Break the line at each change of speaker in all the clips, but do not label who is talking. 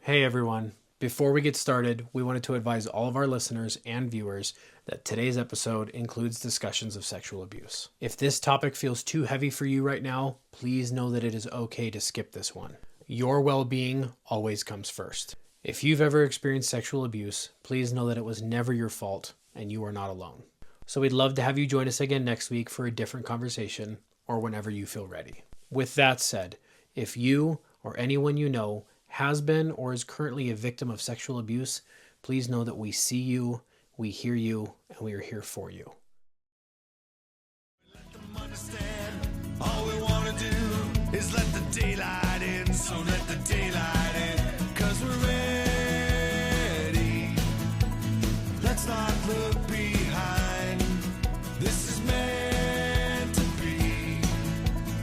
Hey everyone. Before we get started, we wanted to advise all of our listeners and viewers that today's episode includes discussions of sexual abuse. If this topic feels too heavy for you right now, please know that it is okay to skip this one. Your well-being always comes first. If you've ever experienced sexual abuse, please know that it was never your fault and you are not alone. So we'd love to have you join us again next week for a different conversation or whenever you feel ready. With that said, if you or anyone you know has been or is currently a victim of sexual abuse, please know that we see you, we hear you, and we are here for you.
Let them understand all we want to do is let the daylight in, so let the daylight in, 'cause we're ready. Let's not look behind. This is meant to be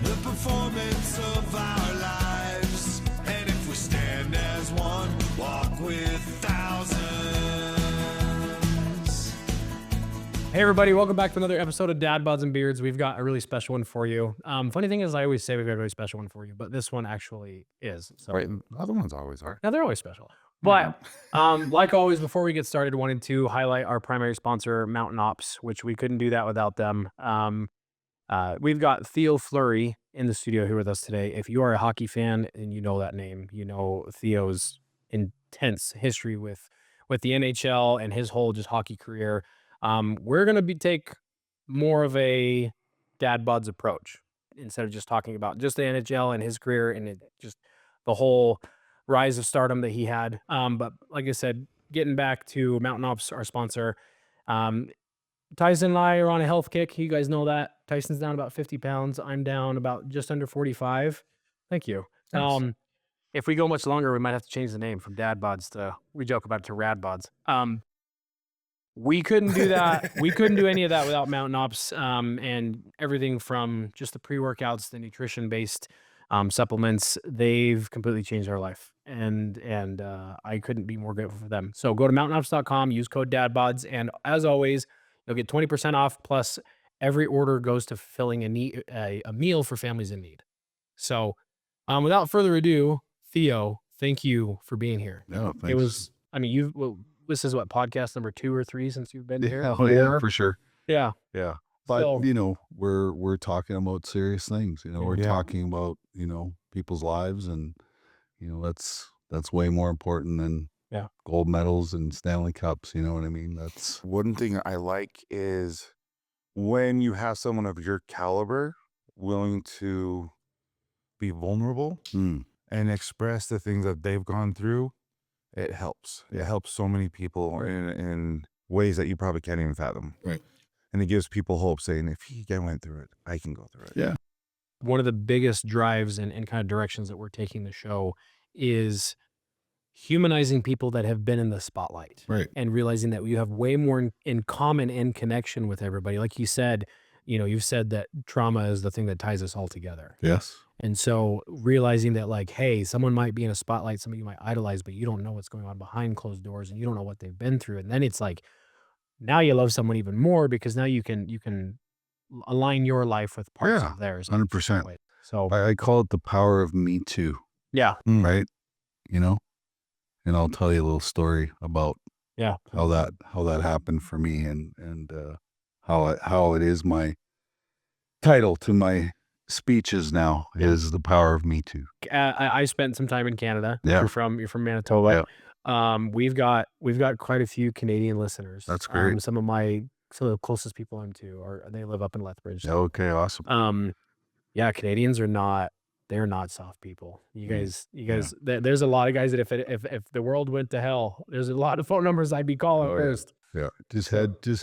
the performance of our lives. And if we stand as one, walk with thousands.
Hey everybody, welcome back to another episode of Dad Bods and Beards. We've got a really special one for you. Funny thing is, I always say we've got a really special one for you, but this one actually is. So
Right, the other ones always are.
now they're always special. But like always, before we get started, wanted to highlight our primary sponsor, Mountain Ops, which we couldn't do that without them. We've got Theo Fleury in the studio here with us today. If you are a hockey fan and you know that name, you know Theo's intense history with the NHL and his whole just hockey career. We're going to take more of a dad buds approach instead of just talking about just the NHL and his career and just the whole rise of stardom that he had. But like I said, getting back to Mountain Ops, our sponsor, Tyson and I are on a health kick. You guys know that. Tyson's down about 50 pounds. I'm down about just under 45. Thank you.
Nice.
If we go much longer, we might have to change the name from Dad Bods to, we joke about it, to Rad Bods. We couldn't do that. We couldn't do any of that without Mountain Ops, and everything from just the pre-workouts, the nutrition-based supplements. They've completely changed our life, and I couldn't be more grateful for them. So go to mountainops.com, use code DADBODS, and as always, you'll get 20% off, plus every order goes to fulfilling a meal for families in need. So without further ado, Theo, thank you for being here.
No, thanks.
It was, I mean, this is what, podcast number 2 or 3 since you've been here?
Oh, yeah, for sure.
Yeah.
Yeah. But,
So-
you know, we're talking about serious things. You know, we're
Yeah.
talking about, you know, people's lives, and, you know, that's way more important than
Yeah.
gold medals and Stanley Cups. You know what I mean? That's
One thing I like is when you have someone of your caliber willing to be vulnerable and express the things that they've gone through, it helps. It helps so many people in ways that you probably can't even fathom.
Right.
And it gives people hope, saying, if he went through it, I can go through it.
Yeah.
One of the biggest drives and kind of directions that we're taking the show is humanizing people that have been in the spotlight.
Right.
And realizing that you have way more in common and connection with everybody. Like you said, you know, you've said that trauma is the thing that ties us all together.
Yes.
And so realizing that, like, hey, someone might be in a spotlight, somebody you might idolize, but you don't know what's going on behind closed doors, and you don't know what they've been through. And then it's like, now you love someone even more because now you can align your life with parts
Yeah,
of theirs.
100%.
So
I call it the power of Me Too.
yeah,
Right. You know, and I'll tell you a little story about
yeah.
how that happened for me, and how it is my title to my speeches now is the power of Me Too.
I spent some time in Canada.
Yeah.
You're from Manitoba. We've got quite a few Canadian listeners.
That's great.
Some of the closest people I'm to they live up in Lethbridge.
Okay, awesome.
Yeah, Canadians they're not soft people. You guys, there's a lot of guys that if the world went to hell, there's a lot of phone numbers I'd be calling first.
Yeah, just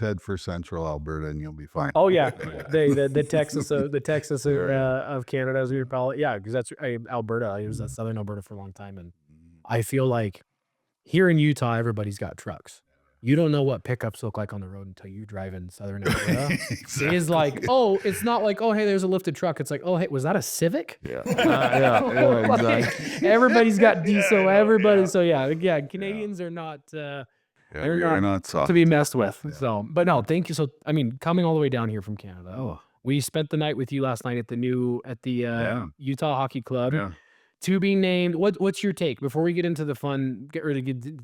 head for Central Alberta and you'll be fine.
Oh yeah, the Texas of Canada, as we would call it. Yeah, because that's Alberta. I was at Southern Alberta for a long time, and I feel like here in Utah, everybody's got trucks. You don't know what pickups look like on the road until you drive in Southern Alberta.
Exactly.
It is like, oh, it's not like, oh, hey, there's a lifted truck. It's like, oh, hey, was that a Civic?
Yeah.
Like, everybody's got diesel. Everybody. So yeah, Canadians are not. They're not
soft
to be messed with. Yeah. So, but no, thank you. So, I mean, coming all the way down here from Canada.
Oh.
We spent the night with you last night at the Utah Hockey Club.
Yeah.
To be named. What's your take before we get into the fun? Get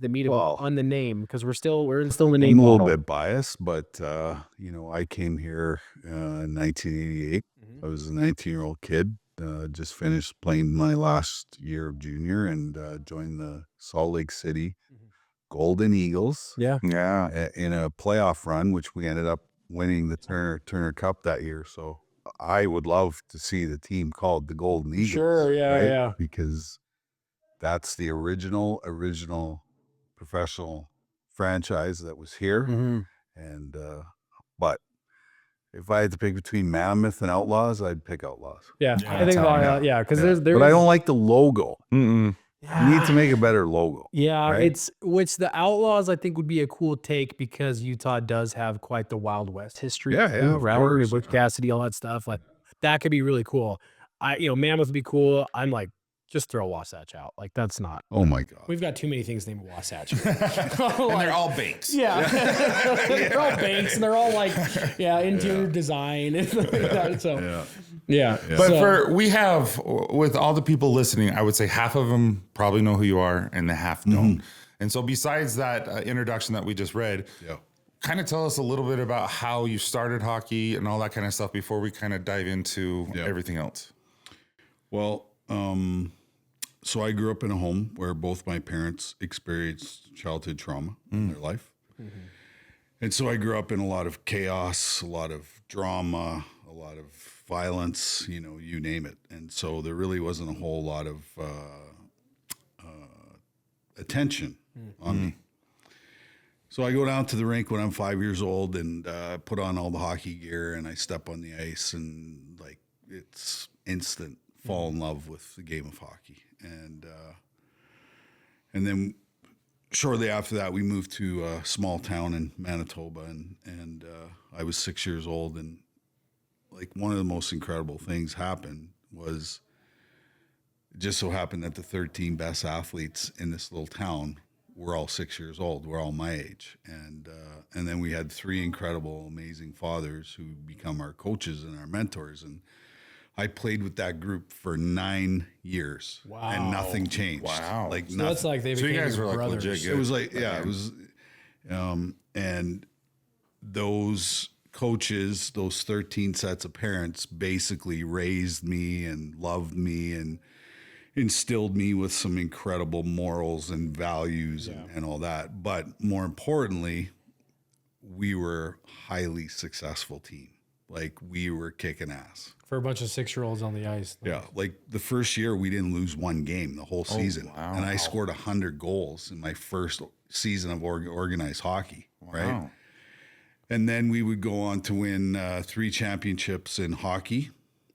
the meat of
Well,
on the name because we're still in the name.
I'm a little
battle.
bit biased, but I came here in 1988. I was a 19-year-old kid. Just finished playing my last year of junior and joined the Salt Lake City Golden Eagles.
Yeah.
In a playoff run, which we ended up winning the Turner Cup that year. So I would love to see the team called the Golden Eagles.
Sure. Yeah.
right?
Yeah.
Because that's the original professional franchise that was here.
Mm-hmm.
And but if I had to pick between Mammoth and Outlaws, I'd pick Outlaws.
Yeah.
Yeah,
I think
that's how
because there's
But I don't like the logo.
Mm-mm.
You need to make a better logo.
Yeah,
right?
it's which the Outlaws I think would be a cool take because Utah does have quite the Wild West history.
Yeah, yeah, of
rivalry,
course.
Butch Cassidy, all that stuff. Like that could be really cool. Mammoth would be cool. I'm like, just throw Wasatch out. Like that's not.
Oh my God.
We've got too many things named Wasatch.
And they're all banks.
Yeah, they're all banks and they're all like, interior design and stuff like that. So yeah.
But we have, with all the people listening, I would say half of them probably know who you are and the half don't. And so besides that introduction that we just read, kind of tell us a little bit about how you started hockey and all that kind of stuff before we kind of dive into everything else.
Well, so I grew up in a home where both my parents experienced childhood trauma in their life. And so I grew up in a lot of chaos, a lot of drama, a lot of violence, you name it. And so there really wasn't a whole lot of attention on me. So I go down to the rink when I'm 5 years old and put on all the hockey gear and I step on the ice and like it's instant fall in love with the game of hockey. And then shortly after that, we moved to a small town in Manitoba and I was 6 years old. And like one of the most incredible things happened was it just so happened that the 13 best athletes in this little town were all 6 years old. We're all my age. And then we had three incredible, amazing fathers who become our coaches and our mentors. And I played with that group for 9 years.
Wow.
And nothing changed.
Wow.
Like
So
nothing.
that's like they
So you
became
guys
your
were like
brothers.
legit good.
It was like, it was, and those coaches, those 13 sets of parents basically raised me and loved me and instilled me with some incredible morals and values and all that. But more importantly, we were a highly successful team. Like we were kicking ass.
For a bunch of 6-year-olds on the ice.
Yeah, like the first year we didn't lose one game the whole season,
wow.
and I scored 100 goals in my first season of organized hockey. Right,
Wow.
and then we would go on to win 3 championships in hockey,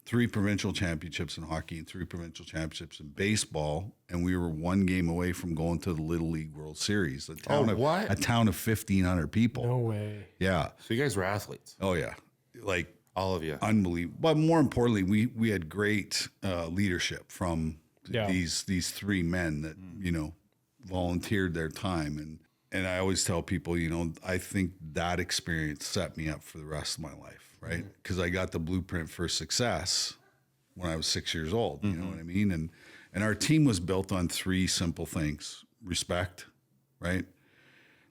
3 provincial championships in hockey, and 3 provincial championships in baseball, and we were 1 game away from going to the Little League World Series. A town of 1,500 people.
No way.
Yeah.
So you guys were athletes,
Oh yeah. Like
all of you.
unbelievable. But more importantly, we had great leadership from
Yeah.
these 3 men that volunteered their time, and I always tell people, I think that experience set me up for the rest of my life, right? Because I got the blueprint for success when I was 6 years old. You know what I mean? And our team was built on 3 simple things: respect, right?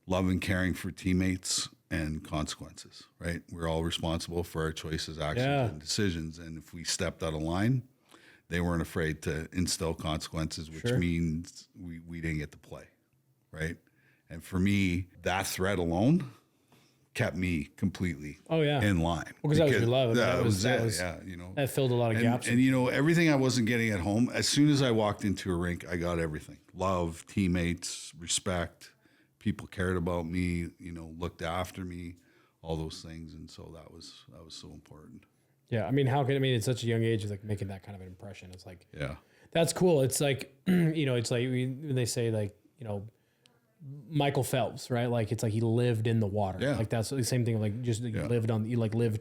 Love and caring for teammates, and consequences, right? We're all responsible for our choices, actions, and decisions. And if we stepped out of line, they weren't afraid to instill consequences, which means we didn't get to play, right? And for me, that thread alone kept me completely in line.
Well, because that was your love.
That was it.
That filled a lot of gaps.
And everything I wasn't getting at home, as soon as I walked into a rink, I got everything: love, teammates, respect. People cared about me, looked after me, all those things, and so that was so important.
Yeah, I mean, at such a young age, it's like making that kind of an impression. It's like, that's cool. It's like, it's like when they say like, Michael Phelps, right? Like it's like he lived in the water.
Yeah.
Like that's the same thing. Like just you lived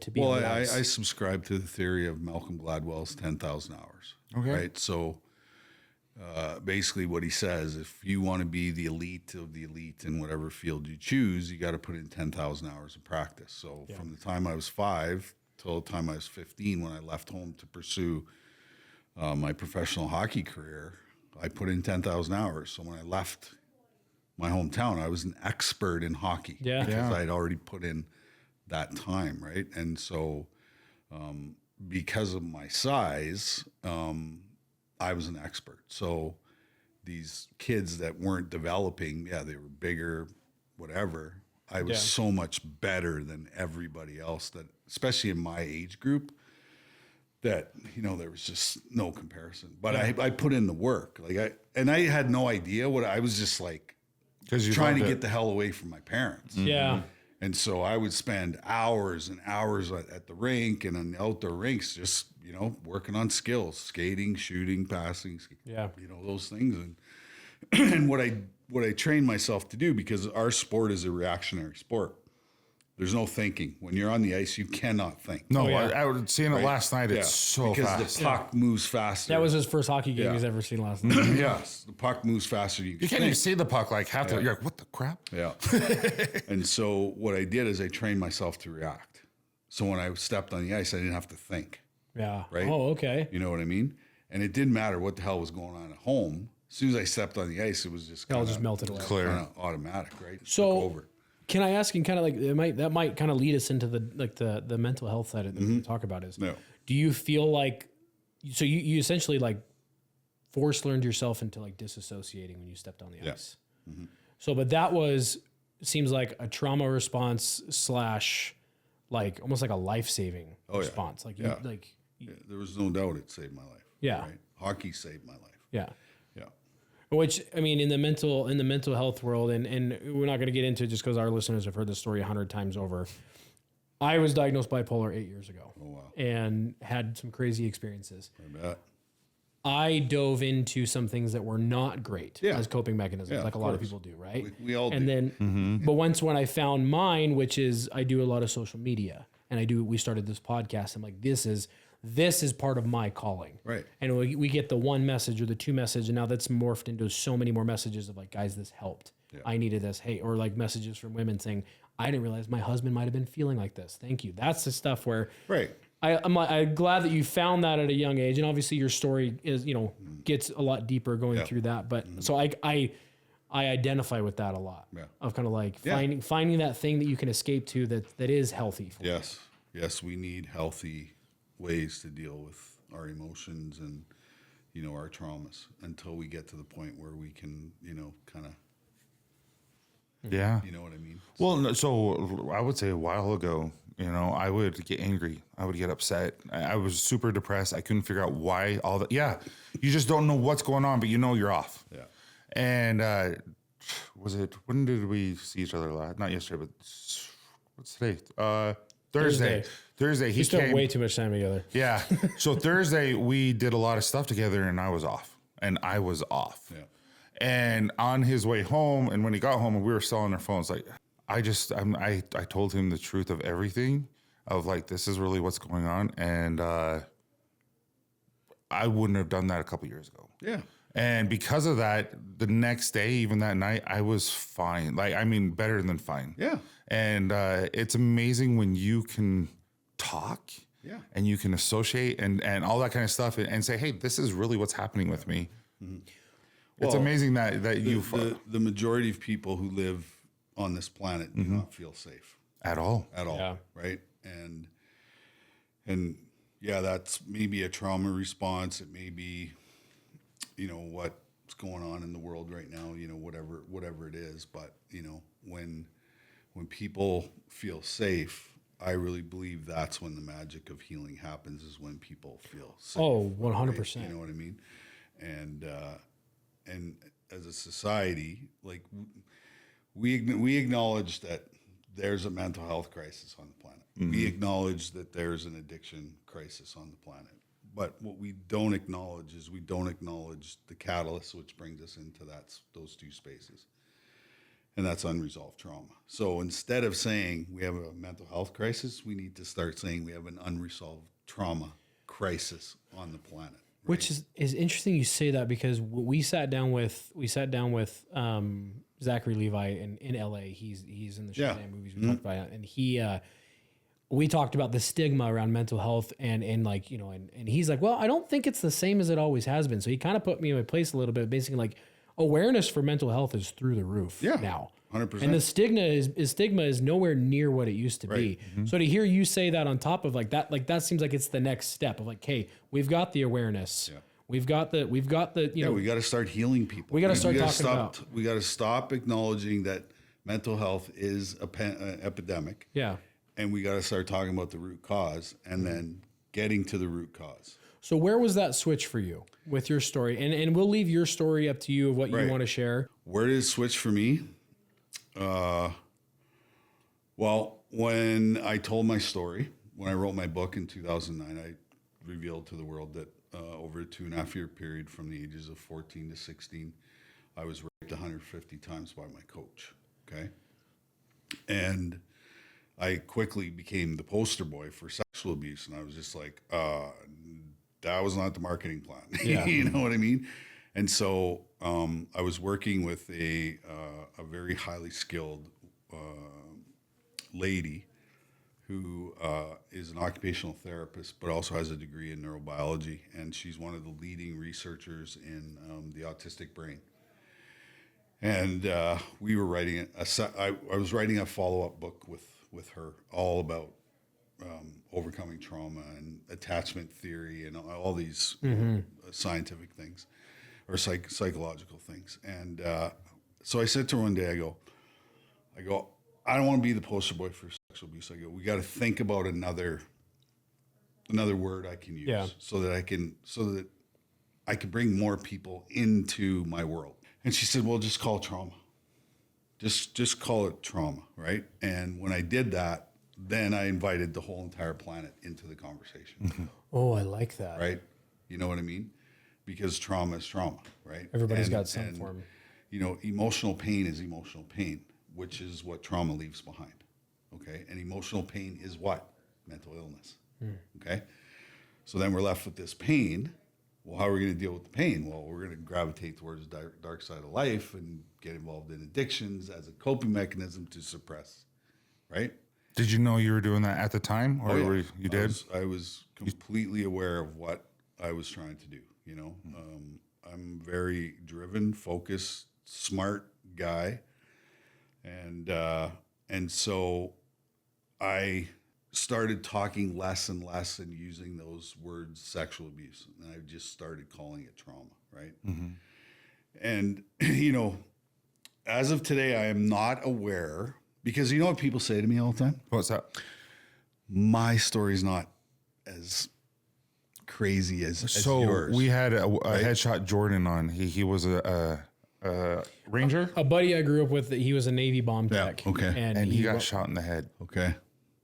to be.
Well,
on the
I
ice.
subscribe to the theory of Malcolm Gladwell's 10,000 hours.
Okay.
Right. So basically, what he says, if you want to be the elite of the elite in whatever field you choose, you got to put in 10,000 hours of practice. So from the time I was 5 till the time I was 15, when I left home to pursue my professional hockey career, I put in 10,000 hours. So when I left my hometown, I was an expert in hockey.
Yeah.
Because I'd already put in that time, right? And so because of my size, I was an expert. So these kids that weren't developing, they were bigger, whatever. I was so much better than everybody else, that, especially in my age group, that, there was just no comparison. But I put in the work. I had no idea what I was, just like trying to get the hell away from my parents.
Yeah.
And so I would spend hours and hours at the rink and on the outdoor rinks, just, working on skills, skating, shooting, passing, those things. And what I trained myself to do, because our sport is a reactionary sport. There's no thinking. When you're on the ice, you cannot think.
No, I was seeing it last night. It's so
because
fast.
the puck moves faster.
That was his first hockey game he's ever seen last night.
Yes, the puck moves faster. You
can't even see the puck like half the. You're like, what the crap?
Yeah. And so what I did is I trained myself to react. So when I stepped on the ice, I didn't have to think.
Yeah.
Right.
Oh, okay.
You know what I mean? And it didn't matter what the hell was going on at home. As soon as I stepped on the ice, it was just
It all just melted away.
Clear.
Kind of automatic, right? It
So,
took over.
can I ask, and kind of like that might kind of lead us into the mental health side of it that we talk about is, do you feel like, so you essentially like force learned yourself into like disassociating when you stepped on the ice. Mm-hmm. So, but that seems like a trauma response / like almost like a life-saving response. Like,
There was no doubt it saved my life.
Yeah.
Right? Hockey saved my life.
Yeah.
Yeah.
Which, I mean, in the mental health world, and we're not going to get into it just because our listeners have heard the story 100 times over. I was diagnosed bipolar 8 years ago.
Oh, wow.
And had some crazy experiences.
I bet.
I dove into some things that were not great as coping mechanisms, like a lot of people do, right?
We all do.
And then, but when I found mine, which is I do a lot of social media, and we started this podcast. I'm like, this is part of my calling.
Right.
And we get the one message or the two message, and now that's morphed into so many more messages of like, guys, this helped. Yeah. I needed this. Hey, or like messages from women saying, I didn't realize my husband might have been feeling like this. Thank you. That's the stuff where I'm glad that you found that at a young age. And obviously your story is, gets a lot deeper going through that. But so I identify with that a lot of kind of like finding that thing that you can escape to that is healthy for you.
Yes, we need healthy ways to deal with our emotions and, our traumas until we get to the point where we can, kind of, you know what I mean?
Well, no, so I would say a while ago, I would get angry. I would get upset. I was super depressed. I couldn't figure out why all that. Yeah. You just don't know what's going on, but you're off.
Yeah.
And, when did we see each other last? Not yesterday, but what's today? Thursday. He
We spent
came.
way too much time together.
Yeah. So Thursday we did a lot of stuff together, and I was off.
Yeah.
And on his way home, and when he got home, and we were still on our phones, like I told him the truth of everything, of like, this is really what's going on, and I wouldn't have done that a couple years ago.
Yeah.
And because of that, the next day, even that night, I was fine. Like, I mean, better than fine.
Yeah.
And it's amazing when you can talk and you can associate and all that kind of stuff and say, hey, this is really what's happening with me. Mm-hmm. It's amazing that
the majority of people who live on this planet do not feel safe
at all.
Yeah.
Right. And that's maybe a trauma response. It may be, what's going on in the world right now, whatever it is. But, when people feel safe, I really believe that's when the magic of healing happens, is when people feel safe.
Oh, 100%.
Right? You know what I mean? And as a society, like we acknowledge that there's a mental health crisis on the planet. Mm-hmm. We acknowledge that there's an addiction crisis on the planet. But what we don't acknowledge is the catalyst which brings us into those two spaces. And that's unresolved trauma. So instead of saying we have a mental health crisis, we need to start saying we have an unresolved trauma crisis on the planet. Right?
Which is interesting you say that, because we sat down with Zachary Levi in LA. He's in the Shazam movies we talked about, and he we talked about the stigma around mental health and like, you know, and he's like, well, I don't think it's the same as it always has been. So he kind of put me in my place a little bit, basically like awareness for mental health is through the roof now.
100%.
And the stigma is nowhere near what it used to be. So to hear you say that on top of like that seems like it's the next step of like, hey, we've got the awareness. Yeah. We've got the, you know,
we got to start healing people.
We got to start talking about.
We got to stop acknowledging that mental health is an epidemic.
Yeah.
And we got to start talking about the root cause and then getting to the root cause.
So where was that switch for you with your story? And we'll leave your story up to you of what you want to share.
Where did it switch for me? Well, when I told my story, when I wrote my book in 2009, I revealed to the world that over a 2.5 year period from the ages of 14 to 16, I was raped 150 times by my coach. Okay. And I quickly became the poster boy for sexual abuse. And I was just like, that was not the marketing plan.
Yeah.
You know what I mean? And so I was working with a very highly skilled lady who is an occupational therapist, but also has a degree in neurobiology. And she's one of the leading researchers in the autistic brain. And we were writing I was writing a follow-up book with her, all about overcoming trauma and attachment theory and all these scientific things or psychological things. And so I said to her one day, I go, I don't want to be the poster boy for sexual abuse. I go, we got to think about another word I can use so that I can bring more people into my world. And she said, well, just call it trauma. Just call it trauma, right? And when I did that, then I invited the whole entire planet into the conversation.
Oh, I like that.
Right? You know what I mean? Because trauma is trauma, right?
Everybody's got some form.
You know, emotional pain is emotional pain, which is what trauma leaves behind. Okay? And emotional pain is what? Mental illness. Okay? So then we're left with this pain. Well, how are we going to deal with the pain? Well, we're going to gravitate towards the dark side of life and get involved in addictions as a coping mechanism to suppress, right?
Did you know you were doing that at the time, or you did?
I was completely aware of what I was trying to do. You know, I'm very driven, focused, smart guy, and so I started talking less and less and using those words, sexual abuse, and I just started calling it trauma, right? And you know, as of today, I am not aware, because you know what people say to me all the time?
What's that?
My story's not as crazy as yours.
We had a headshot Jordan on. He was a Ranger.
A buddy I grew up with, he was a Navy bomb tech.
Okay.
And he got shot in the head.
Okay.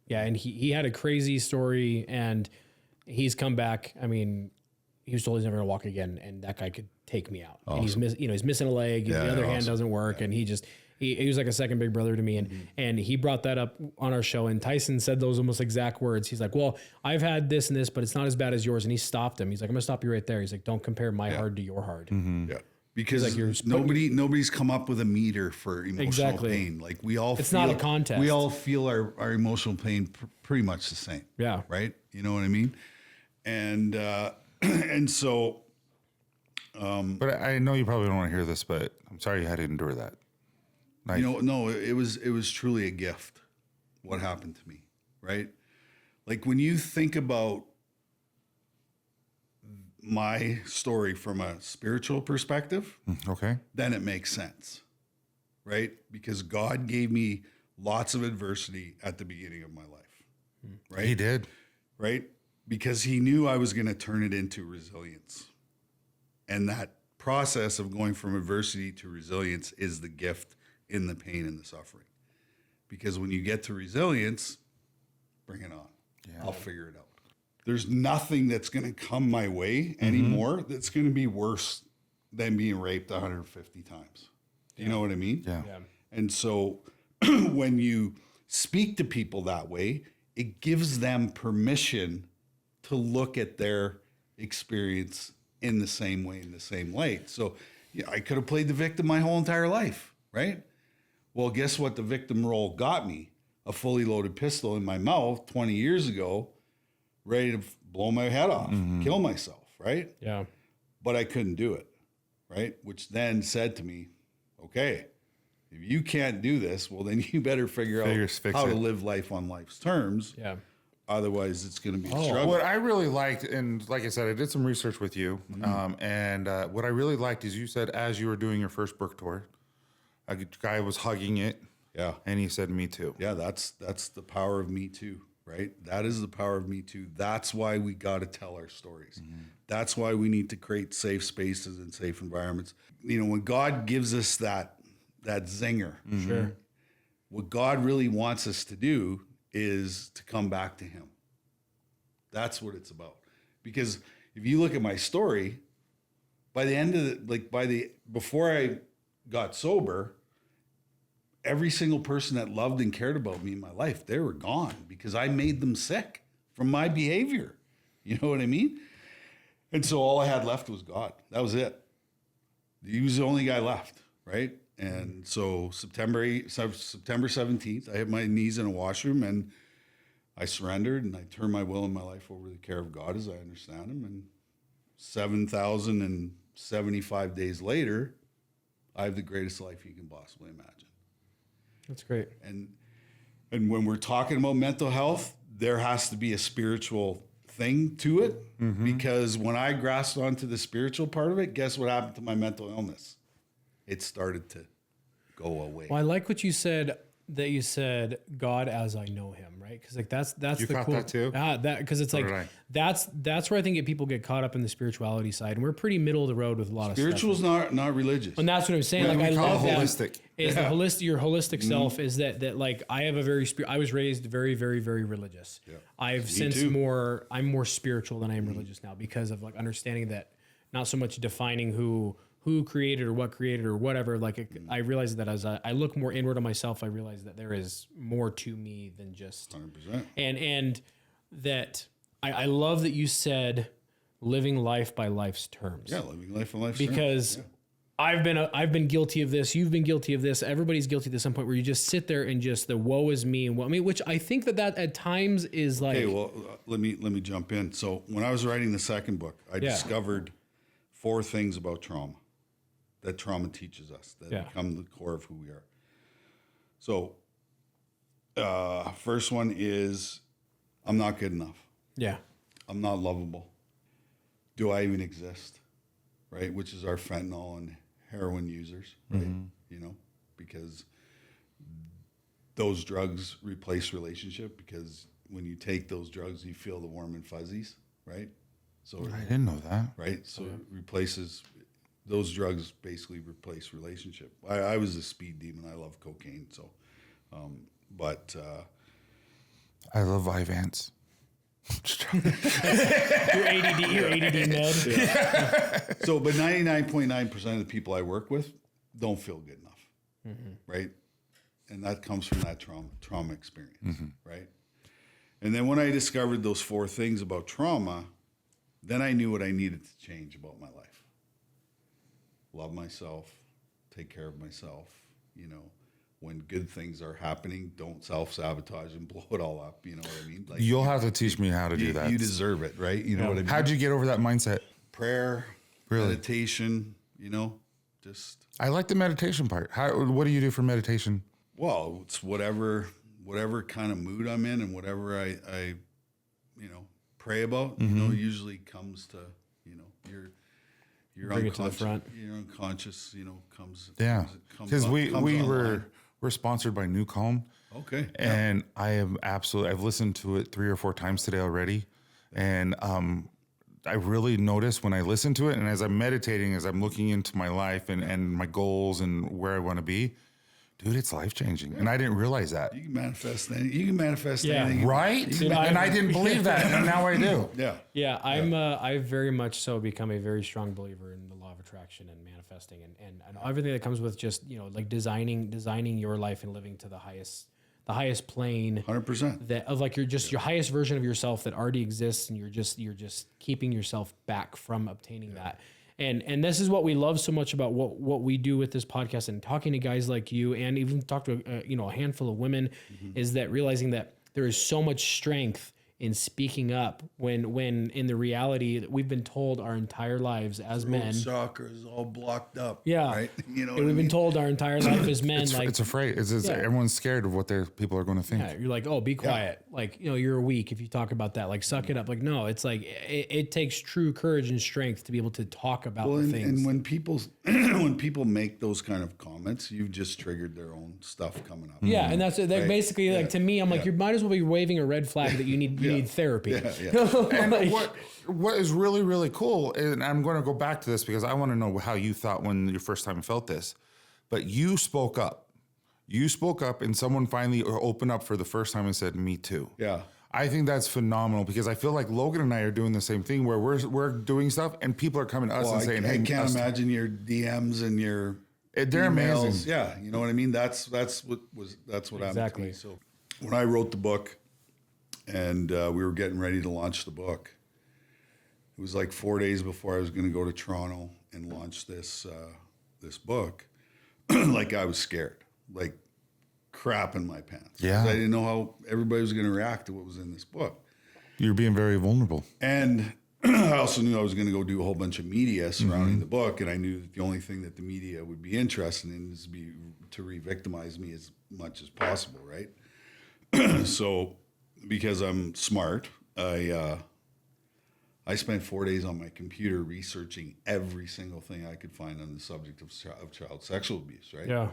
Yeah, and he had a crazy story, and he's come back. I mean, he was told he's never gonna walk again, and that guy could take me out.
Awesome.
And he's missing a leg, and the other hand doesn't work, and he was like a second big brother to me, and he brought that up on our show, and Tyson said those almost exact words. He's like, well, I've had this and this, but it's not as bad as yours, and he stopped him. He's like, I'm gonna stop you right there. He's like, don't compare my hard to your hard.
Yeah. Because like nobody's come up with a meter for emotional pain. Like it's
not a contest.
We all feel our emotional pain pretty much the same.
Yeah.
Right. You know what I mean? And and so.
But I know you probably don't want to hear this, but I'm sorry you had to endure that.
Like, you know, no, it was truly a gift. What happened to me, right? Like when you think about my story from a spiritual perspective,
okay,
then it makes sense, right? Because God gave me lots of adversity at the beginning of my life, right?
He did,
right? Because he knew I was going to turn it into resilience. And that process of going from adversity to resilience is the gift in the pain and the suffering. Because when you get to resilience, bring it on. Yeah. I'll figure it out. There's nothing that's going to come my way anymore that's going to be worse than being raped 150 times. Do you know what I mean?
Yeah.
And so when you speak to people that way, it gives them permission to look at their experience in the same way, in the same light. So I could have played the victim my whole entire life, right? Well, guess what the victim role got me? a fully loaded pistol in my mouth 20 years ago, ready to blow my head off, kill myself, right?
Yeah.
But I couldn't do it, right? Which then said to me, okay, if you can't do this, well, then you better figure out how to live life on life's terms.
Yeah.
Otherwise, it's going to be a struggle.
What I really liked, and like I said, I did some research with you, and what I really liked is you said as you were doing your first book tour, a guy was hugging it,
Yeah.
and he said, "Me too."
Yeah, that's the power of Me Too, right? That is the power of Me Too. That's why we got to tell our stories. That's why we need to create safe spaces and safe environments. You know, when God gives us that zinger,
Sure.
what God really wants us to do is to come back to him. That's what it's about. Because if you look at my story, by the end of before I got sober, every single person that loved and cared about me in my life, they were gone because I made them sick from my behavior. You know what I mean? And so all I had left was God. That was it. He was the only guy left, right? And so September 17th, I hit my knees in a washroom and I surrendered and I turned my will and my life over to the care of God as I understand him. And 7,075 days later, I have the greatest life you can possibly imagine.
That's great.
And when we're talking about mental health, there has to be a spiritual thing to it, because when I grasped onto the spiritual part of it, guess what happened to my mental illness? It started to go away.
Well, I like what you said, that you said God as I know him, right? Because like that's
You
the
caught
cool
that too?
because it's
So
like
did I.
that's where I think people get caught up in the spirituality side, and we're pretty middle of the road with a lot of
Spiritual's
stuff.
not religious.
And that's what I'm saying.
Yeah,
like
we
I
call
love
it
that.
holistic.
Is the holistic, your holistic self is that like I have a very I was raised very, very, very religious.
Yeah.
I've since
too.
I'm more spiritual than I am religious now, because of like understanding that, not so much defining who created or what created or whatever. Like I realized that as I look more inward on myself, I realize that there is more to me than just
100%.
and that I love that you said living life by life's terms.
Yeah, living life on life's
Because
terms.
I've been guilty of this. You've been guilty of this. Everybody's guilty at some point where you just sit there and just the woe is me and what I mean, which I think that at times is like.
Okay, well, let me jump in. So when I was writing the second book, I discovered 4 things about trauma that trauma teaches us that become the core of who we are. So first one is I'm not good enough.
Yeah.
I'm not lovable. Do I even exist? Right? Which is our fentanyl and heroin users, right? You know, because those drugs replace relationship, because when you take those drugs, you feel the warm and fuzzies, right? So
I didn't know that.
right? So it replaces, those drugs basically replace relationship. I was a speed demon. I love cocaine. So,
I love Vyvanse.
Your ADD med.
so, but 99.9% of the people I work with don't feel good enough, right? And that comes from that trauma experience, right? And then when I discovered those 4 things about trauma, then I knew what I needed to change about my life. Love myself, take care of myself, you know. When good things are happening, don't self-sabotage and blow it all up, you know what I mean? Like
You'll have to teach me how to do that.
You deserve it, right? You know what I mean?
How'd you get over that mindset?
Prayer,
Really?
meditation, you know, just...
I like the meditation part. What do you do for meditation?
Well, it's whatever kind of mood I'm in and whatever I you know, pray about, you know, usually comes to, you know, your
Bring it to the
unconscious,
front.
your unconscious, you know, comes.
Yeah, because we
online.
we're sponsored by New Calm.
Okay.
And I am absolutely, I've listened to it 3 or 4 times today already. And I really notice when I listen to it, and as I'm meditating, as I'm looking into my life and my goals and where I want to be, dude, it's life-changing. And I didn't realize that.
You can manifest anything. You can manifest
Yeah.
anything.
Right?
Dude,
and I didn't believe that, and now I do.
Yeah.
Yeah, I've very much so become a very strong believer in the law of attraction and manifesting and everything that comes with just, you know, like designing your life and living to the highest plane
100%.
that of like your highest version of yourself that already exists, and you're just keeping yourself back from obtaining that. And this is what we love so much about what we do with this podcast and talking to guys like you, and even talk to a handful of women, is that realizing that there is so much strength in speaking up when in the reality that we've been told our entire lives as men.
Soccer is all blocked up.
Yeah.
Right. You know,
And we've been told our entire life as men,
It's afraid. Everyone's scared of what people are going to think.
yeah, you're like, oh, be quiet. Like, you're weak if you talk about that. Like, suck it up. Like, no, it's like it takes true courage and strength to be able to talk about the things.
And when people make those kind of comments, you've just triggered their own stuff coming up.
Yeah, and that's basically like, to me, I'm like, you might as well be waving a red flag that you need therapy.
And what is really, really cool, and I'm going to go back to this because I want to know how you thought when your first time felt this, but you spoke up. You spoke up, and someone finally opened up for the first time and said, "Me too."
Yeah.
I think that's phenomenal because I feel like Logan and I are doing the same thing where we're doing stuff and people are coming to us and saying,
I
"Hey,
can't imagine your DMs and your
they're
emails."
amazing."
Yeah, you know what I mean. That's what happened to me. So when I wrote the book, and we were getting ready to launch the book, it was like 4 days before I was going to go to Toronto and launch this book. Like, I was scared, like crap in my pants.
Yeah.
'Cause I didn't know how everybody was going to react to what was in this book.
You're being very vulnerable.
And I also knew I was going to go do a whole bunch of media surrounding the book, and I knew that the only thing that the media would be interested in is to re-victimize me as much as possible, right? So, because I'm smart, I spent 4 days on my computer researching every single thing I could find on the subject of child sexual abuse, right?
Yeah.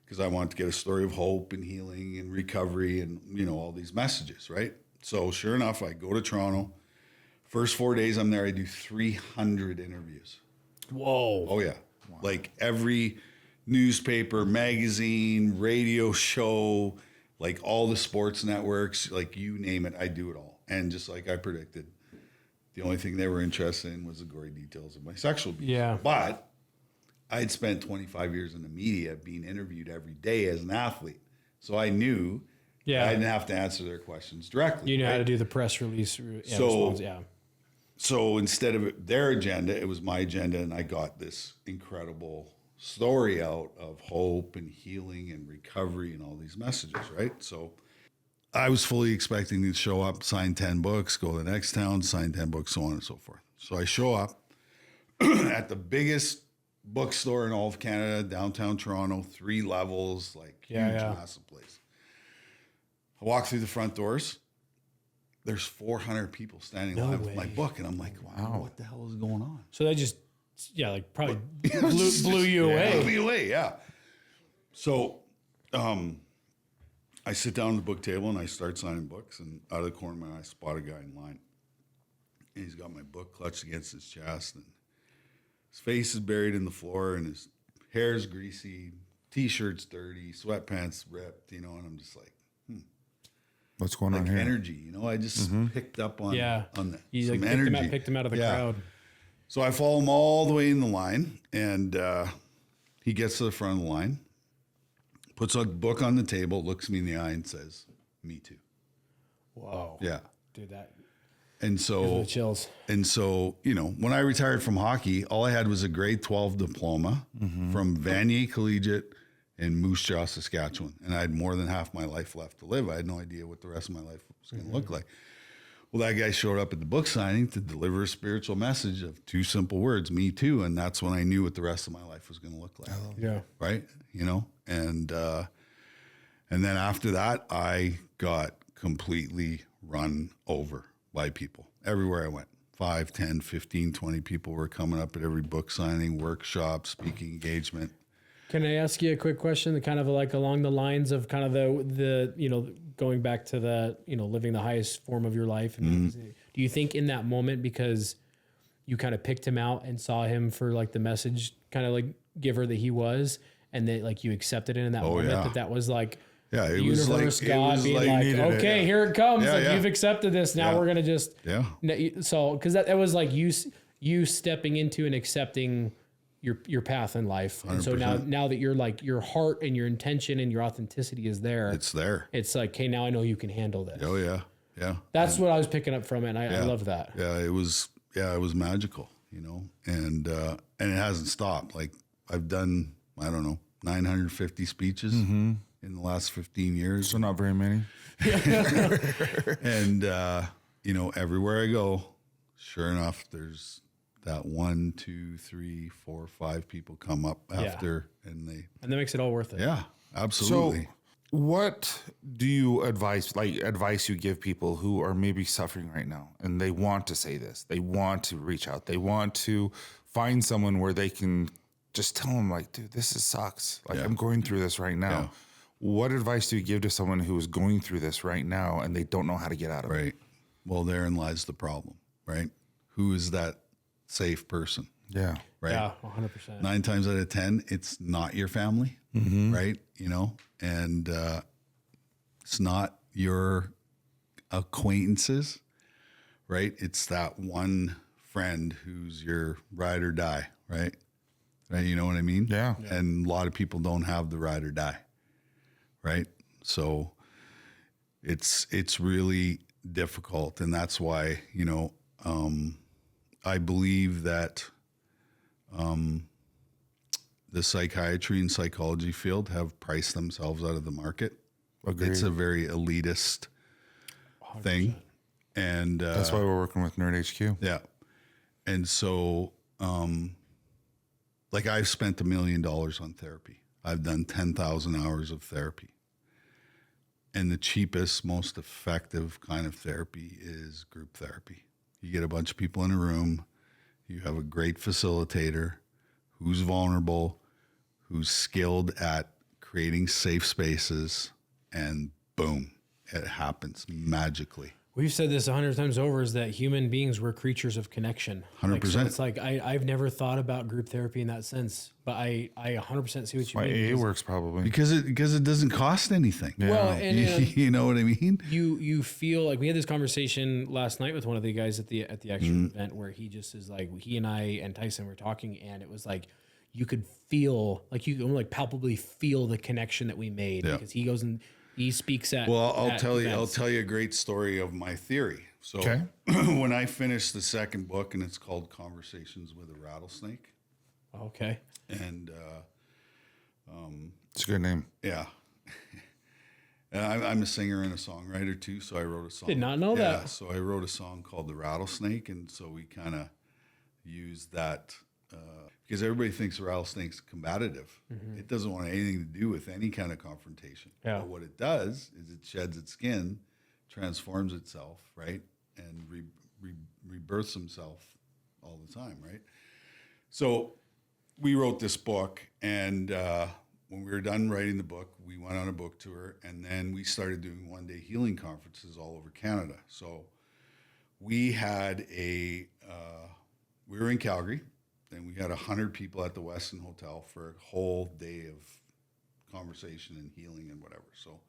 Because I wanted to get a story of hope and healing and recovery and, all these messages, right? So sure enough, I go to Toronto. First 4 days I'm there, I do 300 interviews.
Whoa.
Oh, yeah. Wow. Like every newspaper, magazine, radio show, like all the sports networks, like you name it, I do it all. And just like I predicted, the only thing they were interested in was the gory details of my sexual abuse.
Yeah.
But I'd spent 25 years in the media being interviewed every day as an athlete. So I knew I didn't have to answer their questions directly.
You know how to do the press release response. Yeah.
So instead of their agenda, it was my agenda, and I got this incredible story out of hope and healing and recovery and all these messages, right? So I was fully expecting to show up, sign 10 books, go to the next town, sign 10 books, so on and so forth. So I show up at the biggest bookstore in all of Canada, downtown Toronto, 3 levels, like huge, massive place. I walk through the front doors. There's 400 people standing in line with my book, and I'm like, wow, what the hell is going on?
So that just, probably blew you away.
Blew me away, yeah. So I sit down at the book table, and I start signing books, and out of the corner of my eye, I spot a guy in line. And he's got my book clutched against his chest, and his face is buried in the floor, and his hair's greasy, T-shirt's dirty, sweatpants ripped, and I'm just like,
what's going on here?
Energy, I just picked up on that.
You
Some energy.
picked him out of the crowd.
So I follow him all the way in the line, and he gets to the front of the line, puts a book on the table, looks me in the eye, and says, "Me too."
Whoa.
Yeah.
Dude, that
And
gives me
so,
the chills.
when I retired from hockey, all I had was a grade 12 diploma from Vanier Collegiate in Moose Jaw, Saskatchewan. And I had more than half my life left to live. I had no idea what the rest of my life was going to look like. Well, that guy showed up at the book signing to deliver a spiritual message of 2 simple words, "Me too." And that's when I knew what the rest of my life was going to look like.
Yeah.
Right. And then after that, I got completely run over by people everywhere I went. 5, 10, 15, 20 people were coming up at every book signing, workshop, speaking engagement.
Can I ask you a quick question that kind of like along the lines of kind of the going back to the, living the highest form of your life? And do you think in that moment, because you kind of picked him out and saw him for like the message kind of like giver that he was, and that like you accepted it in that moment, that was like,
it
the
was
universe,
like,
God being like, okay, here it comes. You've accepted this. Now we're going to just, So, cause that was like you stepping into and accepting your path in life. And 100%. So now that you're like, your heart and your intention and your authenticity is there.
It's there.
It's like, okay, now I know you can handle this.
Oh yeah. Yeah.
That's what I was picking up from it. And I love that.
Yeah. It was magical. you know, and it hasn't stopped. Like I've done, I don't know, 950 speeches in the last 15 years.
So not very many.
And, you know, everywhere I go, sure enough, there's that 1, 2, 3, 4, 5 people come up after and
that makes it all worth it.
yeah, absolutely.
So what do you advice you give people who are maybe suffering right now and they want to say this, they want to reach out, they want to find someone where they can just tell them like, dude, this sucks. Like I'm going through this right now.
Yeah.
What advice do you give to someone who is going through this right now and they don't know how to get out of it?
Right. Well, therein lies the problem, right? Who is that safe person?
Yeah.
Right.
Yeah, 100%.
9 times out of 10, it's not your family, right? You know, and it's not your acquaintances, right? It's that one friend who's your ride or die, right? Right. You know what I mean?
Yeah.
And a lot of people don't have the ride or die, right? So it's really difficult, and that's why, you know, I believe that the psychiatry and psychology field have priced themselves out of the market.
Agreed.
It's a very elitist thing, and
That's why we're working with Nerd HQ.
yeah, and so like I've spent $1 million on therapy. I've done 10,000 hours of therapy. And the cheapest, most effective kind of therapy is group therapy. You get a bunch of people in a room, you have a great facilitator who's vulnerable, who's skilled at creating safe spaces, and boom, it happens magically.
We've said this 100 times over, is that human beings were creatures of connection.
100%.
So it's like, I've never thought about group therapy in that sense, but I 100% see what you
My
mean.
AA
because
works probably.
Because it doesn't cost anything.
Well, and
You know what I mean?
you feel like we had this conversation last night with one of the guys at the actual event where he just is like, he and I and Tyson were talking, and it was like you could feel, like you can like palpably feel the connection that we made, because he goes and he speaks at.
Well, I'll
at
tell you. I'll
events.
tell you a great story of my theory. So,
Okay.
when I finished the second book, and it's called Conversations with a Rattlesnake,
Okay.
and
It's a good name.
yeah, and I'm a singer and a songwriter too. So I wrote a song.
Did not know
yeah,
that.
So I wrote a song called The Rattlesnake, and so we kind of used that because everybody thinks the rattlesnake's combative. It doesn't want anything to do with any kind of confrontation.
Yeah.
But what it does is it sheds its skin, transforms itself, right, and rebirths himself all the time, right? So we wrote this book, and when we were done writing the book, we went on a book tour, and then we started doing one-day healing conferences all over Canada. So we had we were in Calgary, and we had 100 people at the Westin Hotel for a whole day of conversation and healing and whatever. So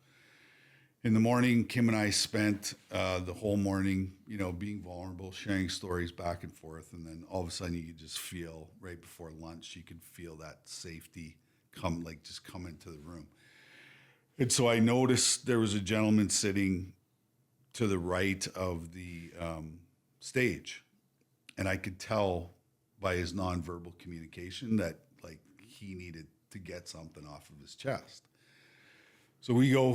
in the morning, Kim and I spent the whole morning, you know, being vulnerable, sharing stories back and forth. And then all of a sudden you could just feel right before lunch, you could feel that safety come into the room. And so I noticed there was a gentleman sitting to the right of the stage. And I could tell by his nonverbal communication that like he needed to get something off of his chest. So we go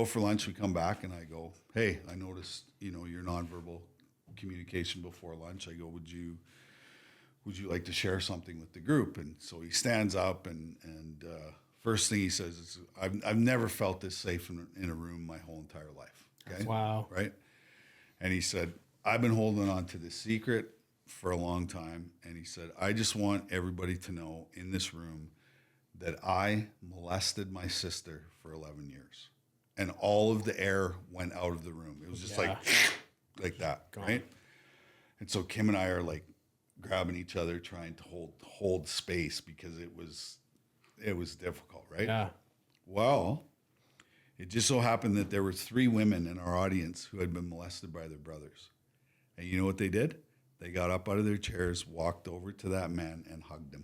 for lunch, we come back, and I go, hey, I noticed, you know, your nonverbal communication before lunch. I go, would you like to share something with the group? And so he stands up, and first thing he says is, I've never felt this safe in a room my whole entire life. Okay.
Wow.
Right. And he said, I've been holding on to this secret for a long time. And he said, I just want everybody to know in this room that I molested my sister for 11 years. And all of the air went out of the room. It was just like that, right? And so Kim and I are like grabbing each other, trying to hold space, because it was difficult, right?
Yeah.
Well, it just so happened that there were 3 women in our audience who had been molested by their brothers. And you know what they did? They got up out of their chairs, walked over to that man, and hugged him.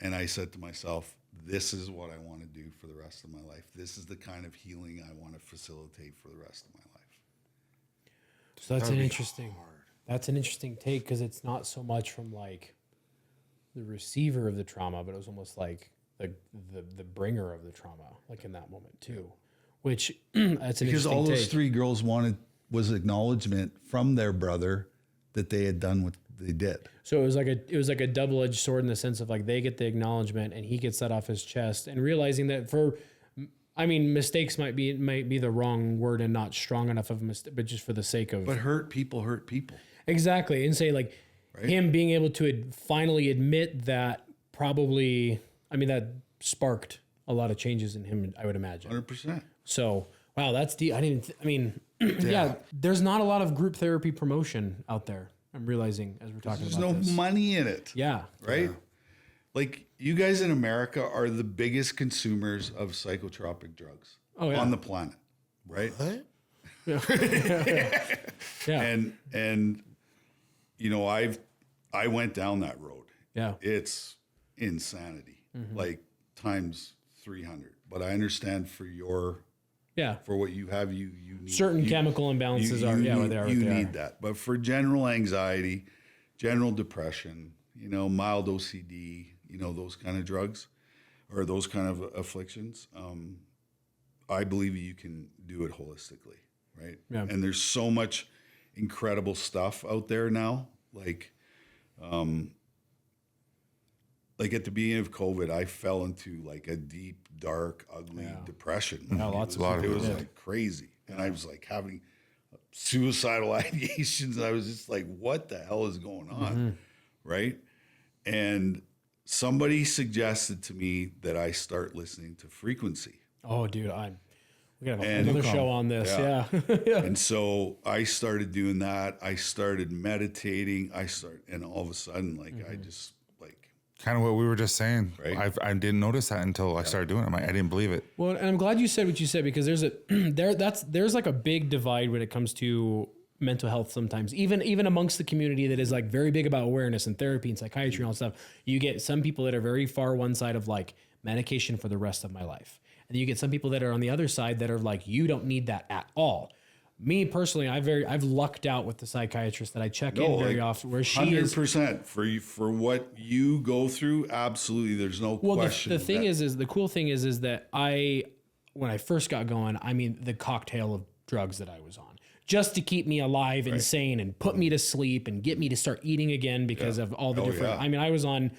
And I said to myself, this is what I want to do for the rest of my life. This is the kind of healing I want to facilitate for the rest of my life.
So that's
That'd
an
be
interesting. That's an interesting take because it's not so much from like the receiver of the trauma, but it was almost like the bringer of the trauma, like in that moment too. Which that's an
Because
interesting
all those
take.
3 girls wanted was acknowledgement from their brother that they had done what they did.
So it was like a double-edged sword in the sense of like they get the acknowledgement and he gets that off his chest, and realizing that mistakes might be the wrong word and not strong enough of a mistake, but just for the sake of
But hurt people.
exactly, and say like him being able to finally admit that probably that sparked a lot of changes in him, I would imagine.
100%.
So wow, that's deep. Yeah, there's not a lot of group therapy promotion out there. I'm realizing as we're talking
There's
about
no
this.
money in it.
Yeah.
Right? Like, you guys in America are the biggest consumers of psychotropic drugs on the planet, right?
What?
Yeah.
And you know, I went down that road.
Yeah.
It's insanity, like times 300. But I understand for what you have, you need
Certain chemical imbalances
you need that. But for general anxiety, general depression, mild OCD, those kind of drugs or those kind of afflictions, I believe you can do it holistically, right?
Yeah.
And there's so much incredible stuff out there now. Like at the beginning of COVID, I fell into like a deep, dark, ugly depression.
Yeah, lots of
It was
people
like crazy. And I was like having suicidal ideations. I was just like, what the hell is going on? Right. And somebody suggested to me that I start listening to frequency.
Oh, dude, we gotta have another show on this. Yeah. Yeah.
And so I started doing that. I started meditating. And all of a sudden, like, I just
Kind of what we were just saying.
Right.
I didn't notice that until I started doing it. I didn't believe it.
Well, and I'm glad you said what you said, because there's like a big divide when it comes to mental health sometimes, even amongst the community that is like very big about awareness and therapy and psychiatry and all that stuff. You get some people that are very far one side of like medication for the rest of my life. And then you get some people that are on the other side that are like, you don't need that at all. Me personally, I've lucked out with the psychiatrist that I check in very often, where she
100% for what you go through. Absolutely. There's no question.
The thing is the cool thing is that when I first got going, the cocktail of drugs that I was on, just to keep me alive and sane and put me to sleep and get me to start eating again because of all the different, I was on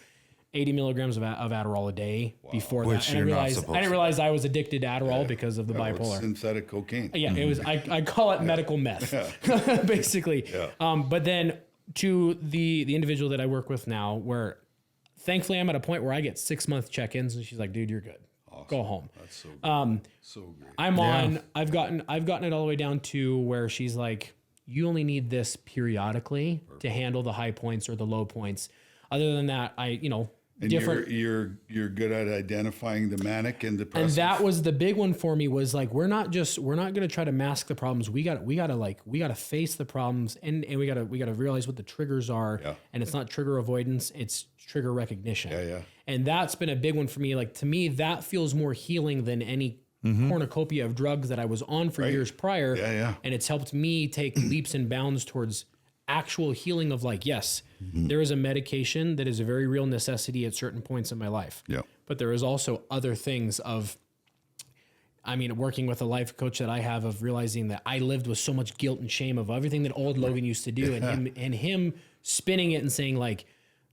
80 milligrams of Adderall a day before
Which
that. And
you're
I
not supposed
didn't
to.
realize I was addicted to Adderall because of the
It's
bipolar.
synthetic cocaine.
Yeah, it was. I call it medical meth, basically.
Yeah.
But then to the individual that I work with now, where thankfully I'm at a point where I get 6-month check-ins, and she's like, "Dude, you're good. Go home."
That's so good. So great.
I've gotten it all the way down to where she's like, "You only need this periodically to handle the high points or the low points. Other than that,
And
different."
you're good at identifying the manic and depressive.
And that was the big one for me, was like, we're not going to try to mask the problems. We got to face the problems, and we got to realize what the triggers are.
Yeah.
And it's not trigger avoidance, it's trigger recognition.
Yeah.
And that's been a big one for me. Like, to me, that feels more healing than any cornucopia of drugs that I was on for years prior.
Yeah.
And it's helped me take leaps and bounds towards actual healing of like, yes, there is a medication that is a very real necessity at certain points in my life.
Yeah.
But there is also other things of, working with a life coach that I have, of realizing that I lived with so much guilt and shame of everything that old Logan used to do, and him spinning it and saying like,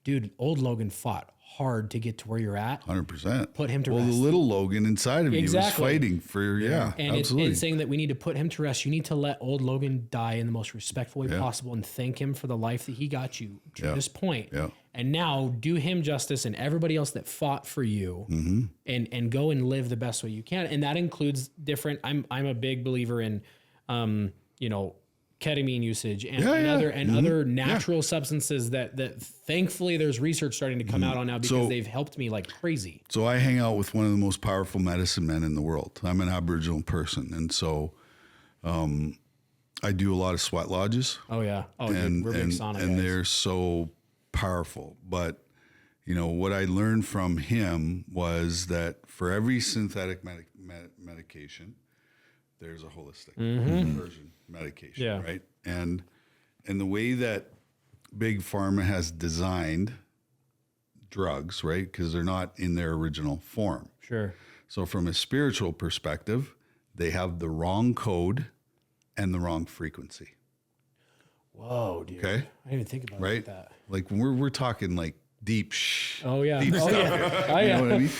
dude, old Logan fought hard to get to where you're at.
100%.
Put him to
well,
rest.
the little Logan inside of you was
Exactly.
fighting for,
And
absolutely.
it's saying that we need to put him to rest. You need to let old Logan die in the most respectful way possible, and thank him for the life that he got you to this point.
Yeah.
And now do him justice and everybody else that fought for you, and go and live the best way you can. And that includes different, I'm a big believer in, ketamine usage and other natural substances that thankfully there's research starting to come out on now, because they've helped me like crazy.
So I hang out with one of the most powerful medicine men in the world. I'm an Aboriginal person. And so I do a lot of sweat lodges.
Oh yeah. Oh,
and,
dude, we're big
and,
sauna
and
guys.
they're so powerful. But, what I learned from him was that for every synthetic medication, there's a holistic version medication, right? And And the way that Big Pharma has designed drugs, right? Because they're not in their original form.
Sure.
So from a spiritual perspective, they have the wrong code and the wrong frequency.
Whoa, dude.
Okay.
I didn't even think about it
Right?
like that.
Like when we're talking like deep
Oh, yeah.
deep
Oh,
stuff.
yeah. Oh,
You
yeah.
know what I mean?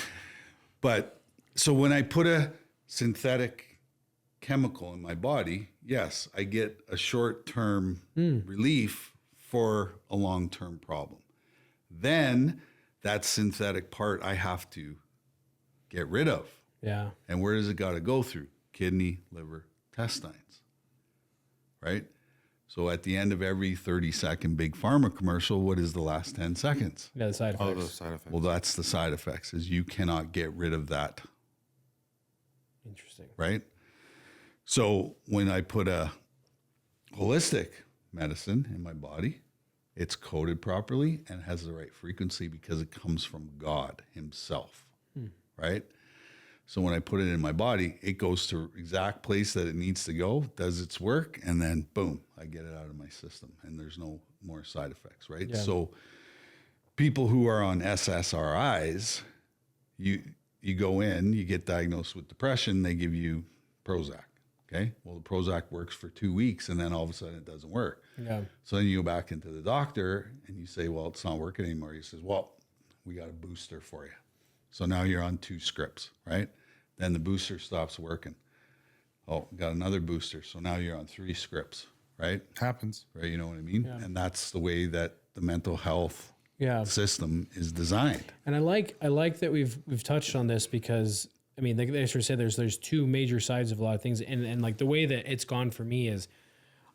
But so when I put a synthetic chemical in my body, yes, I get a short-term relief for a long-term problem. Then that synthetic part I have to get rid of.
Yeah.
And where does it got to go through? Kidney, liver, intestines. Right? So at the end of every 30-second Big Pharma commercial, what is the last 10 seconds?
Yeah, the side effects.
All those side effects.
Well, that's the side effects, is you cannot get rid of that.
Interesting.
Right? So when I put a holistic medicine in my body, it's coded properly and has the right frequency because it comes from God himself. Right? So when I put it in my body, it goes to exact place that it needs to go, does its work, and then boom, I get it out of my system and there's no more side effects, right?
Yeah.
So people who are on SSRIs, you go in, you get diagnosed with depression, they give you Prozac. Okay. Well, the Prozac works for 2 weeks and then all of a sudden it doesn't work.
Yeah.
So then you go back into the doctor and you say, well, it's not working anymore. He says, well, we got a booster for you. So now you're on 2 scripts, right? Then the booster stops working. Oh, got another booster. So now you're on 3 scripts, right?
Happens.
Right. You know what I mean?
Yeah.
And that's the way that the mental health
Yeah.
system is designed.
And I like that we've touched on this because I mean they sort of say there's 2 major sides of a lot of things and like the way that it's gone for me is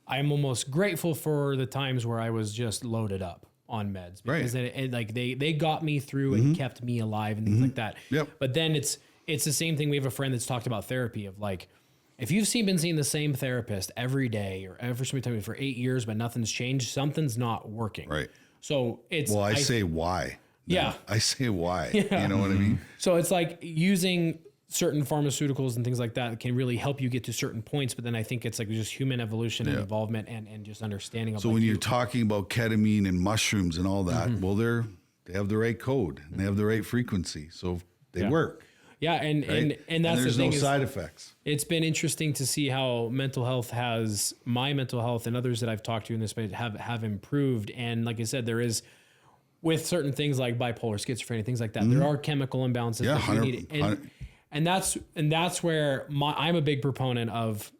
I'm almost grateful for the times where I was just loaded up on meds because it like they got me through and kept me alive and things like that.
Yep.
But then it's the same thing. We have a friend that's talked about therapy of like if you've been seeing the same therapist every day or every so many times for 8 years but nothing's changed, something's not working.
Right.
So it's
Well, I say why.
Yeah.
I say why. You know what I mean?
So it's like using certain pharmaceuticals and things like that can really help you get to certain points. But then I think it's like just human evolution and involvement and just understanding of
So
like
when you're talking about ketamine and mushrooms and all that,
Mm-hmm.
well, they have the right code and they have the right frequency. So they work.
yeah. And
Right?
and that's
there's
the thing
no
is
side effects.
it's been interesting to see how my mental health and others that I've talked to in this space have improved. And like I said, there is with certain things like bipolar, schizophrenia, things like that, there are chemical imbalances
Yeah,
that we
100
need. And that's where I'm a big proponent of.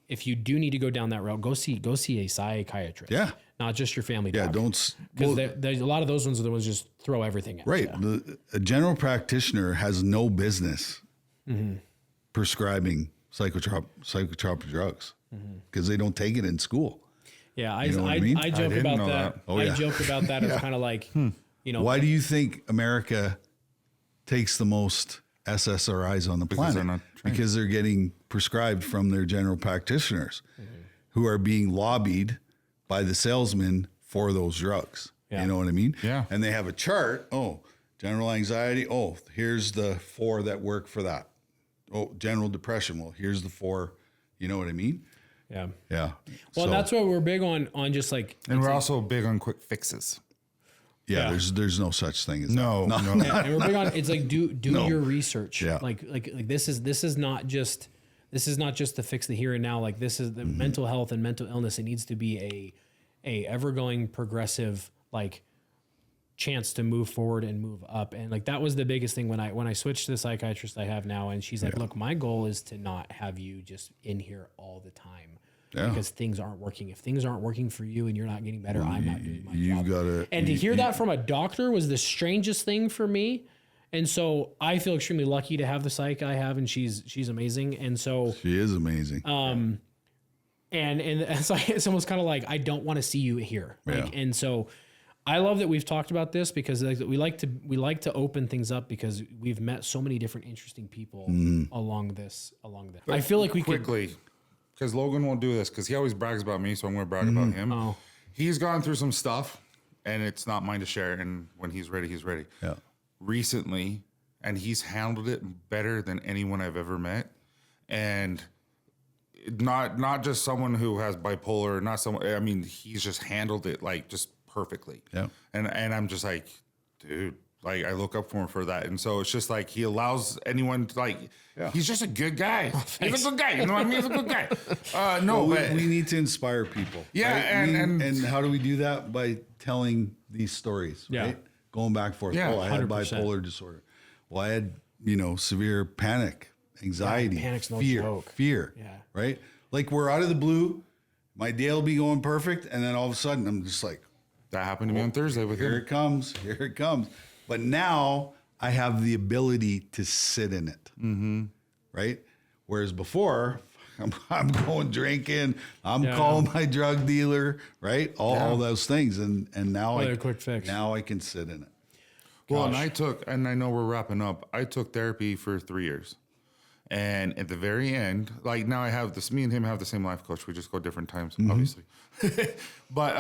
If you do need to go down that route, go see a psychiatrist.
Yeah.
Not just your family
Yeah,
doctor.
don't.
Because
Well,
there's a lot of those ones are the ones just throw everything at
right.
you.
A general practitioner has no business prescribing psychotropic drugs because they don't take it in school.
Yeah, I
You know what I mean?
I joke
didn't
about
know
that.
that.
Oh,
I
yeah.
joke about that as kind of like, you know,
Why do you think America takes the most SSRIs on the
Because they're
planet?
not trained.
Because they're getting prescribed from their general practitioners who are being lobbied by the salesman for those drugs.
Yeah.
You know what I mean?
Yeah.
And they have a chart. Oh, general anxiety. Oh, here's the 4 that work for that. Oh, general depression. Well, here's the 4. You know what I mean?
yeah.
Yeah.
Well,
So,
that's why we're big on just like
And we're also big on quick fixes.
yeah,
yeah.
there's no such thing as
No,
that.
no.
yeah, and we're big on it's like do
No.
your research.
Yeah.
Like this is not just to fix the here and now. Like this is the mental health and mental illness. It needs to be a ever going progressive like chance to move forward and move up. And like that was the biggest thing when I switched to the psychiatrist I have now. And she's like, look, my goal is to not have you just in here all the time.
Yeah.
Because things aren't working. If things aren't working for you and you're not getting better, I'm not doing my
You've
job.
gotta-
And to
you-
hear that from a doctor was the strangest thing for me. And so I feel extremely lucky to have the psych I have, and she's amazing. And so
She is amazing.
and it's like it's almost kind of like I don't want to see you here. Like,
Yeah.
and so I love that we've talked about this because like, we like to open things up because we've met so many different interesting people along this. I feel like we could.
Quickly, because Logan won't do this because he always brags about me, so I'm going to brag about him.
Oh.
He's gone through some stuff, and it's not mine to share. And when he's ready, he's ready.
Yeah.
Recently, and he's handled it better than anyone I've ever met. And not just someone who has bipolar, not someone. I mean, he's just handled it like just perfectly.
Yeah.
And I'm just like, dude, like I look up for him for that. And so it's just like he allows anyone to, like, he's just a good guy. He's a good guy. You know what I mean? He's a good guy. No,
Well,
but
we need to inspire people.
Yeah,
right?
and
how do we do that? By telling these stories,
Yeah.
right? Going back and forth.
Yeah,
Oh, I had
100%.
bipolar disorder. Well, I had, severe panic, anxiety,
panic's no
fear,
joke.
fear.
Yeah.
Right? Like we're out of the blue. My day will be going perfect. And then all of a sudden I'm just like,
that happened to me on Thursday with
here
him.
it comes. Here it comes. But now I have the ability to sit in it. Mm-hmm. Right? Whereas before, I'm going drinking. I'm calling my drug dealer. Right? All those things. And now
a quick fix.
Now I can sit in it.
Well, and I know we're wrapping up. I took therapy for 3 years. And at the very end, like now I have this, me and him have the same life coach. We just go different times, obviously. But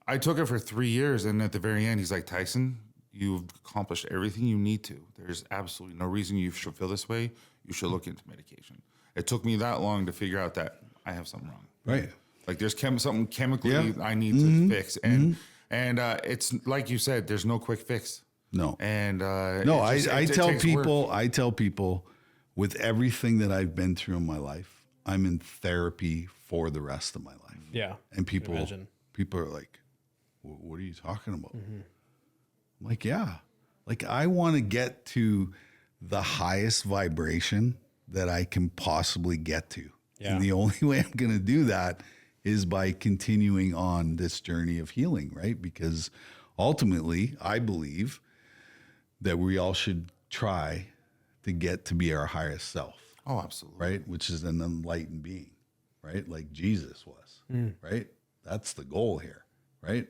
I took it for 3 years. And at the very end, he's like, Tyson, you've accomplished everything you need to. There's absolutely no reason you should feel this way. You should look into medication. It took me that long to figure out that I have something wrong.
Right.
Like there's something chemically I need to fix. And it's like you said, there's no quick fix.
No.
And
No, I tell
takes
people,
work.
with everything that I've been through in my life, I'm in therapy for the rest of my life.
Yeah.
And people
imagine.
are like, what are you talking about? I'm like, yeah. Like I want to get to the highest vibration that I can possibly get to.
Yeah.
And the only way I'm going to do that is by continuing on this journey of healing, right? Because ultimately, I believe that we all should try to get to be our highest self,
Oh, absolutely.
right? Which is an enlightened being, right? Like Jesus was, right? That's the goal here, right?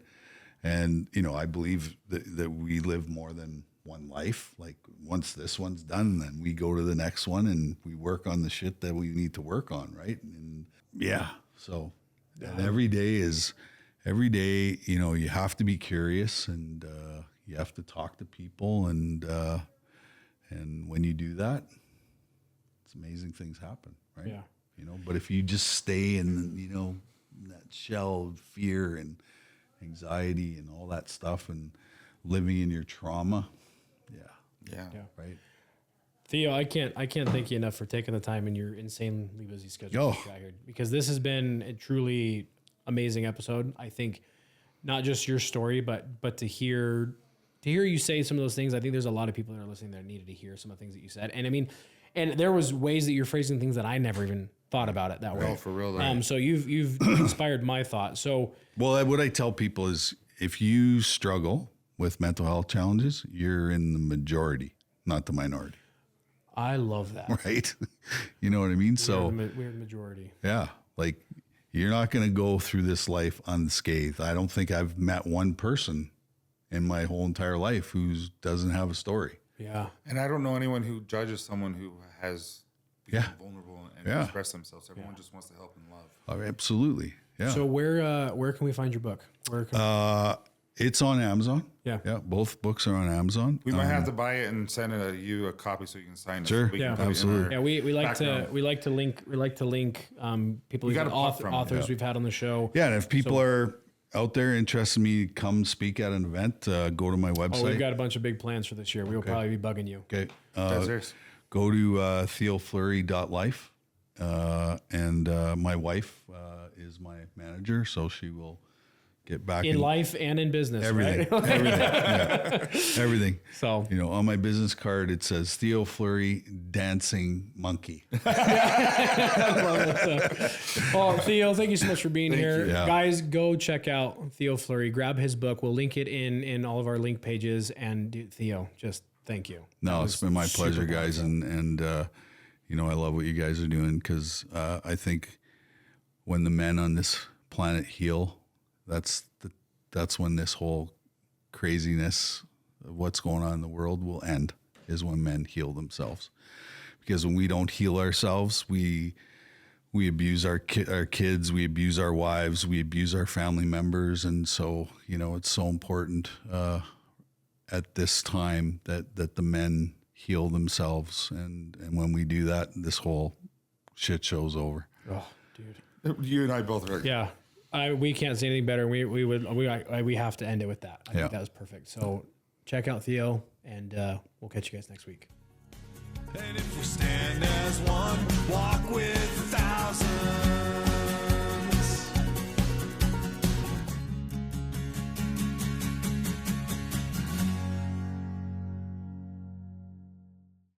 And, I believe that we live more than one life. Like once this one's done, then we go to the next one and we work on the shit that we need to work on, right? And so and every day, you have to be curious and you have to talk to people and when you do that, it's amazing things happen, right?
Yeah.
But if you just stay in, that shell of fear and anxiety and all that stuff and living in your trauma,
Yeah.
right?
Theo, I can't thank you enough for taking the time in your insanely busy schedule to chat here, because this has been a truly amazing episode. I think not just your story, but to hear you say some of those things. I think there's a lot of people that are listening that needed to hear some of the things that you said. And I mean, and there was ways that you're phrasing things that I never even thought about it that way.
Oh, for real. Right?
So you've inspired my thought. So
Well, what I tell people is if you struggle with mental health challenges, you're in the majority, not the minority,
I love that.
right? You know what I mean? So
We're the majority.
yeah, like you're not going to go through this life unscathed. I don't think I've met one person in my whole entire life who doesn't have a story.
Yeah.
And I don't know anyone who judges someone who has become vulnerable and express themselves. Everyone just wants to help and love.
Oh, absolutely. Yeah.
So where can we find your book? Where can
It's on Amazon.
Yeah.
Yeah. Both books are on Amazon.
We might have to buy it and send you a copy so you can sign it.
Sure.
So we can
Yeah,
put it in
absolutely.
our
Yeah, we like
background.
to link people
got a puff from it,
authors we've had on the show.
Yeah. And if people are out there interested in me, come speak at an event, go to my website.
Oh, we've got a bunch of big plans for this year. We'll probably be bugging you.
Okay.
That's theirs.
Go to theofleury.life. And my wife is my manager, so she will get back
In life and in business,
everything.
right?
Everything. Yeah. Everything.
So
On my business card, it says Theo Fleury Dancing Monkey.
Well, Theo, thank you so much for being here.
you. Yeah.
Guys, go check out Theo Fleury. Grab his book. We'll link it in all of our link pages. And Theo, just thank you.
No,
That
it's
was
been my
super
pleasure, guys.
powerful.
And I love what you guys are doing because I think when the men on this planet heal, that's when this whole craziness of what's going on in the world will end, is when men heal themselves. Because when we don't heal ourselves, we abuse our kids, we abuse our wives, we abuse our family members. And so, it's so important at this time that the men heal themselves. And when we do that, this whole shit show's over.
Oh, dude.
You and I both are.
Yeah. We can't say anything better. We have to end it with that. I think that was perfect. So check out Theo, and we'll catch you guys next week.
And if we stand as one, walk with 1,000.